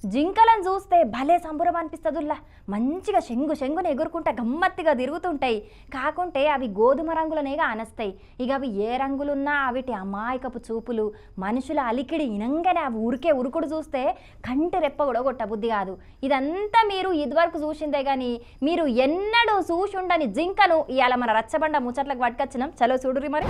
జింకలను చూస్తే భలే సంబరం అనిపిస్తుందిలా. మంచిగా శంగుని ఎగురుకుంటా గమ్మత్తుగా తిరుగుతుంటాయి. కాకుంటే అవి గోధుమ రంగులనేగా అనస్తాయి. ఇక అవి ఏ రంగులున్నా అవిటి అమాయకపు చూపులు, మనుషుల అలికిడి ఇనంగానే అవి ఊరికే ఉరుకుడు చూస్తే కంటి రెప్ప కూడా కొట్టబుద్ధి కాదు. ఇదంతా మీరు ఇదివరకు చూసిందే కానీ మీరు ఎన్నడూ చూసుండని జింకను ఇవాళ మన రచ్చబండ ముచ్చట్లకు పట్టుకొచ్చినాం. చలో చూడురి మరి.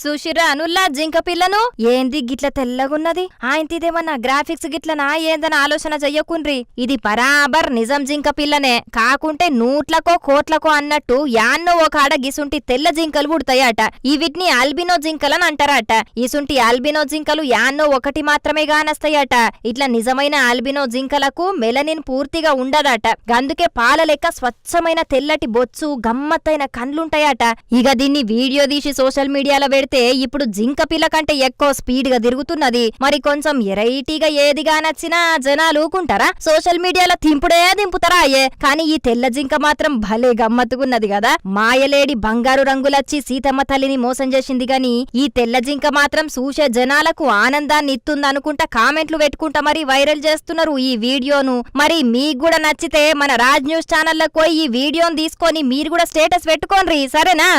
చూసిరా అనుల్లా జింక పిల్లను? ఏంది గిట్ల తెల్లగున్నది? ఆయనదేమన్నా గ్రాఫిక్స్ గిట్లనా ఏందని ఆలోచన చెయ్యకుండ్రి. ఇది బరాబర్ నిజం జింక పిల్లనే. కాకుంటే నూట్లకో కోట్లకో అన్నట్టు యాన్నో ఒక ఆడ గిసుంటి తెల్ల జింకలు పుడతాయట. ఈ వీటిని ఆల్బినో జింకలని అంటారట. ఇసుంటి ఆల్బినో జింకలు యాన్నో ఒకటి మాత్రమే గానస్తాయట. ఇట్లా నిజమైన ఆల్బినో జింకలకు మెలనిన్ పూర్తిగా ఉండదట. అందుకే పాల లెక్క స్వచ్ఛమైన తెల్లటి బొచ్చు, గమ్మత్తైన కండ్లుంటాయట. ఇక దీన్ని వీడియో తీసి సోషల్ మీడియాలో పెడితే ఇప్పుడు జింక పిల్ల కంటే ఎక్కువ స్పీడ్ గా తిరుగుతున్నది. మరి కొంచెం ఎరైటీగా ఏదిగా నచ్చినా జనాలు ఊకుంటారా? సోషల్ మీడియాలో దింపుతారా అయ్యే. కానీ ఈ తెల్ల జింక మాత్రం భలే గమ్మత్తుకున్నది కదా. మాయలేడి బంగారు రంగులచ్చి సీతమ్మ తల్లిని మోసం చేసింది గాని ఈ తెల్ల జింక మాత్రం చూసే జనాలకు ఆనందాన్ని ఇస్తుందనుకుంటా కామెంట్లు పెట్టుకుంటా మరి వైరల్ చేస్తున్నారు ఈ వీడియోను. మరి మీకు కూడా నచ్చితే మన రాజ్ న్యూస్ ఛానల్లోకి పోయి ఈ వీడియోను తీసుకొని మీరు కూడా స్టేటస్ పెట్టుకోండి, సరేనా?